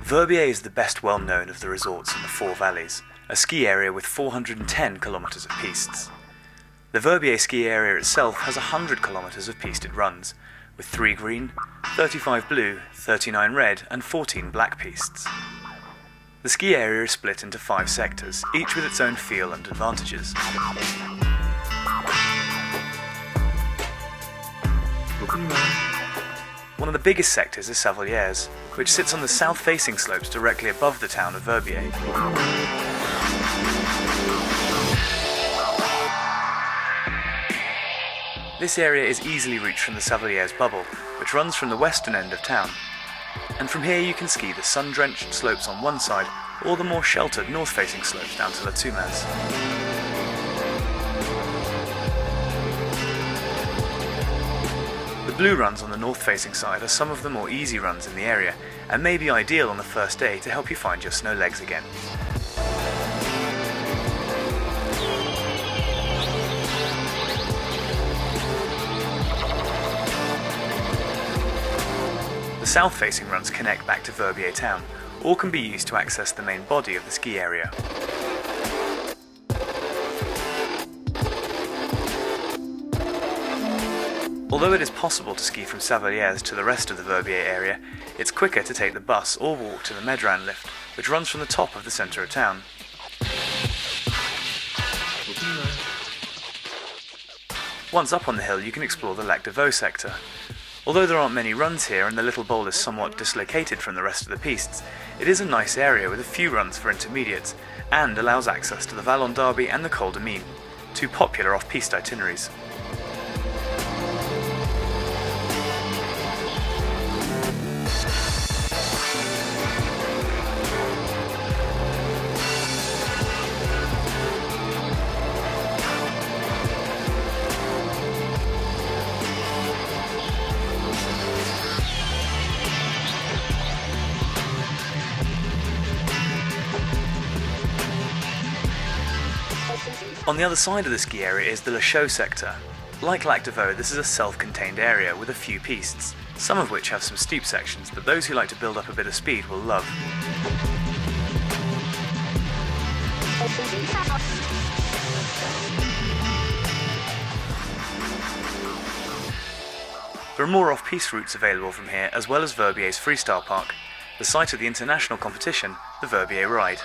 Verbier is the best well-known of the resorts in the Four Valleys, a ski area with 410 kilometers of pistes. The Verbier ski area itself has 100 kilometers of pisted runs, with 3 green, 35 blue, 39 red and 14 black pistes. The ski area is split into 5 sectors, each with its own feel and advantages. One of the biggest sectors is Savaliers, which sits on the south-facing slopes directly above the town of Verbier. This area is easily reached from the Savaliers bubble, which runs from the western end of town. And from here you can ski the sun-drenched slopes on one side, or the more sheltered north-facing slopes down to La Toumaz. The blue runs on the north-facing side are some of the more easy runs in the area, and may be ideal on the first day to help you find your snow legs again. The south-facing runs connect back to Verbier town, or can be used to access the main body of the ski area. Although it is possible to ski from Savaliers to the rest of the Verbier area, it's quicker to take the bus or walk to the Medran lift, which runs from the top of the centre of town. Once up on the hill you can explore the Lac de Vaux sector. Although there aren't many runs here and the little bowl is somewhat dislocated from the rest of the pistes, it is a nice area with a few runs for intermediates, and allows access to the Vallon d'Arby and the Col de Mine, two popular off-piste itineraries. On the other side of the ski area is the Le Chaux sector. Like Lac de Vaux, this is a self-contained area with a few pistes, some of which have some steep sections that those who like to build up a bit of speed will love. There are more off-piste routes available from here, as well as Verbier's freestyle park, the site of the international competition, the Verbier Ride.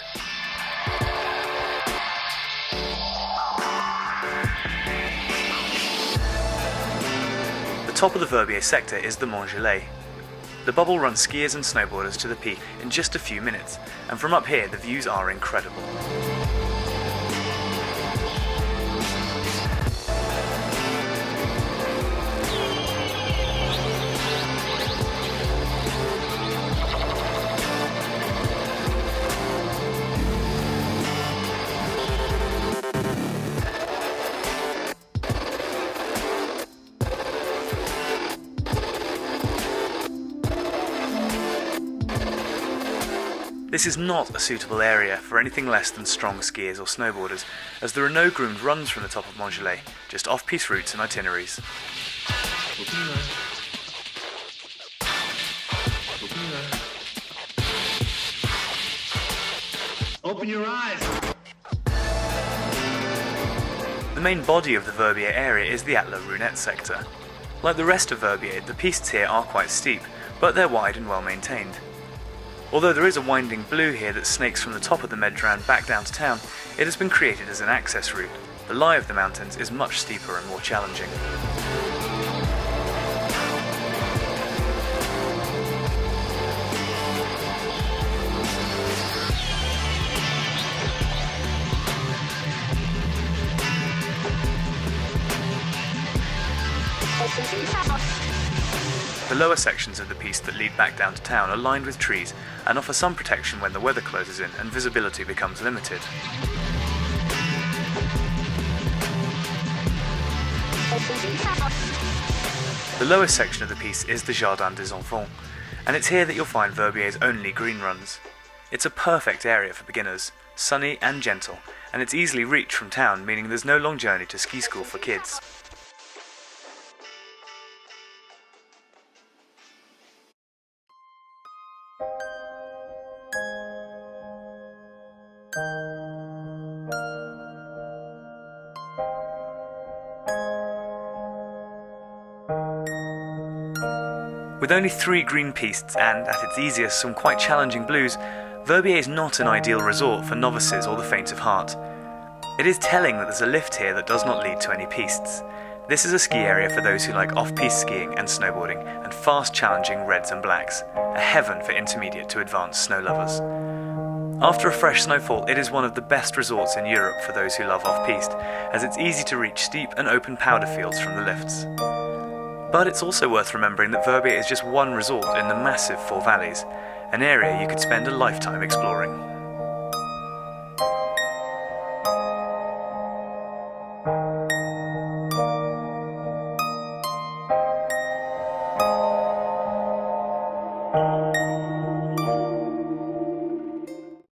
The top of the Verbier sector is the Mont Gelé. The bubble runs skiers and snowboarders to the peak in just a few minutes, and from up here the views are incredible. This is not a suitable area for anything less than strong skiers or snowboarders, as there are no groomed runs from the top of Mont Gelé, just off-piste routes and itineraries. Open your eyes! The main body of the Verbier area is the La Runette sector. Like the rest of Verbier, the pistes here are quite steep, but they're wide and well maintained. Although there is a winding blue here that snakes from the top of the Medran back down to town, it has been created as an access route. The lie of the mountains is much steeper and more challenging. The lower sections of the piste that lead back down to town are lined with trees and offer some protection when the weather closes in and visibility becomes limited. The lowest section of the piste is the Jardin des Enfants, and it's here that you'll find Verbier's only green runs. It's a perfect area for beginners, sunny and gentle, and it's easily reached from town, meaning there's no long journey to ski school for kids. With only 3 green pistes and, at its easiest, some quite challenging blues, Verbier is not an ideal resort for novices or the faint of heart. It is telling that there's a lift here that does not lead to any pistes. This is a ski area for those who like off-piste skiing and snowboarding and fast challenging reds and blacks, a heaven for intermediate to advanced snow lovers. After a fresh snowfall, it is one of the best resorts in Europe for those who love off-piste, as it's easy to reach steep and open powder fields from the lifts. But it's also worth remembering that Verbier is just one resort in the massive Four Valleys, an area you could spend a lifetime exploring.